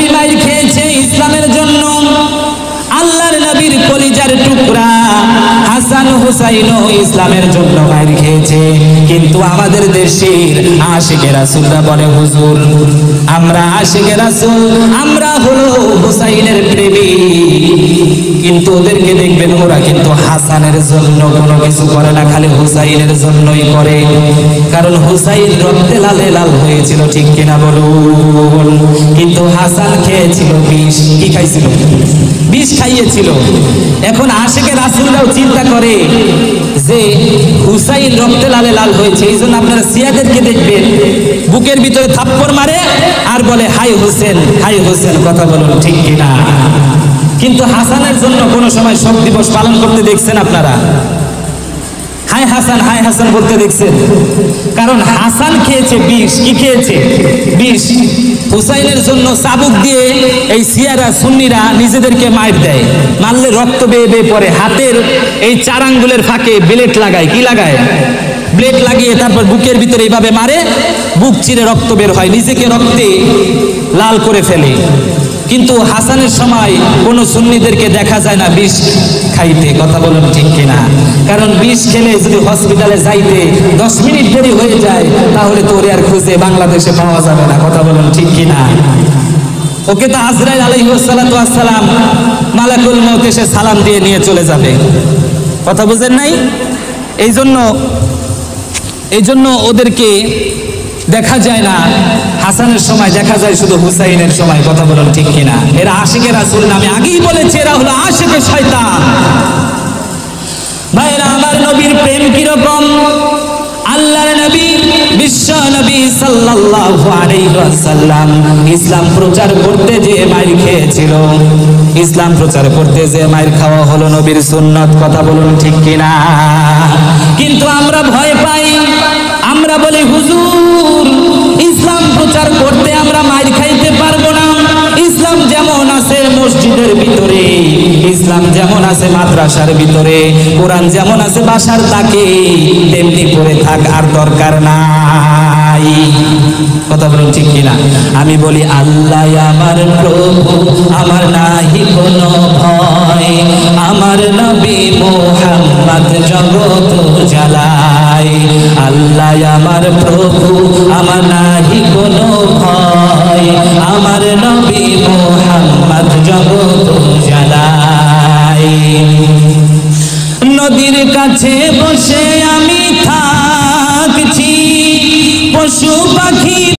নবী মাইর খেয়েছে ইসলামের জন্য, আল্লাহর নবীর কলিজার টুকরা হাসান হুসাইনও ইসলামের জন্য মাইর খেয়েছে। কিন্তু আমাদের দেশের আশিকে রাসূলরা বলে, হুজুর আমরা আশিকে রাসূল, আমরা হলো হুসাইনের প্রেমিক। কিন্তু ওদেরকে দেখবেন ওরা কিন্তু হাসানের জন্য কোনো কিছু করে না, খালি হুসাইনের জন্যই করে। কারণ হুসাইন রক্তে লালে লাল হয়েছিল, ঠিক কিনা বলুন? কিন্তু হাসান খেয়েছিল বিষ। কি খাইছিল? বিষ খাইয়েছিল। এখন আশিকে রাসূলরাও চিন্তা করে যে হুসাইন রক্তে লালে লাল হয়েছে, এই জন্য আপনারা শিয়াদেরকে দেখবেন বুকের ভিতরে থাপ্পড় মারে আর বলে হাই হোসেন, হাই হোসেন। কথা বলুন ঠিক কিনা? কিন্তু হাসানের জন্য কোনো সময় শোক দিবস পালন করতে দেখছেন আপনারা? হাই হাসান, হাই হাসান বলতে দেখছেন? কারণ হাসান খেয়েছে বিষ। কি খেয়েছে? বিষ। হুসাইনের জন্য চাবুক দিয়ে এই শিয়ারা সুন্নিরা নিজেদেরকে মার দেয়, মারলে রক্ত বেয়ে বেয়ে পড়ে। হাতের এই 4 আঙ্গুলের ফাঁকে ব্লেড লাগায়। কি লাগায়? ব্লেড লাগিয়ে তারপর বুকের ভিতরে এইভাবে মারে, বুক চিরে রক্ত বের হয়, নিজেকে রক্তে লাল করে ফেলে। কিন্তু হাসানের সময় কোনো সুন্নিদেরকে দেখা যায় না বিষ খাইতে। কথা বলুন ঠিক কিনা? কারণ বিষ খেলে যদি হসপিটালে যাইতে 10 মিনিট দেরি হয়ে যায়, তাহলে তো ওরে আর খুঁজে বাংলাদেশে পাওয়া যাবে না। কথা বলুন ঠিক কিনা? ওকে তো আজরাইল আলাইহিস সালাতু ওয়াস সালাম, মালাকুল মউত এসে সালাম দিয়ে নিয়ে চলে যাবে। কথা বুঝেন নাই? এই জন্য ওদেরকে দেখা যায় না হাসানের সময়, দেখা যায় শুধু হুসাইনের সময়। কথা বলুন ঠিক কিনা? এরা আশিকে রাসূল না, আমি আগেই বলেছি এরা হলো আশিকে শয়তান। ভাইরা আমার, নবীর প্রেম কিরকম? আল্লাহর নবী, বিশ্ব নবী সাল্লাল্লাহু আলাইহি ওয়াসাল্লাম ইসলাম প্রচার করতে যে মাইর খেয়েছিল, ইসলাম প্রচার করতে যে মাইর খাওয়া হলো নবীর সুন্নাত। কথা বলুন ঠিক কিনা? কিন্তু আমরা ভয় পাই, আমরা বলি হুজুর ইসলাম প্রচার করতে আমরা মাইর খাইতে পারবো না। ইসলাম যেমন আছে মসজিদের ভিতরে, ইসলাম যেমন আছে মাদ্রাসার ভিতরে, কোরআন যেমন আছে বাসার তাকে, তেমনি করে থাক, আর দরকার নাই। কথা বলুন ঠিক কিনা? আমি বলি আল্লাহ আমার প্রভু, আমার নাহি কোনো ভয়, আমার নবী মুহাম্মদ জগৎ জ্বালায়। আল্লাহ আমার প্রভু, আমার নাহি কোনো ভয়, আমার নবী মুহাম্মদ জগৎ জ্বালায়। নদীর কাছে বসে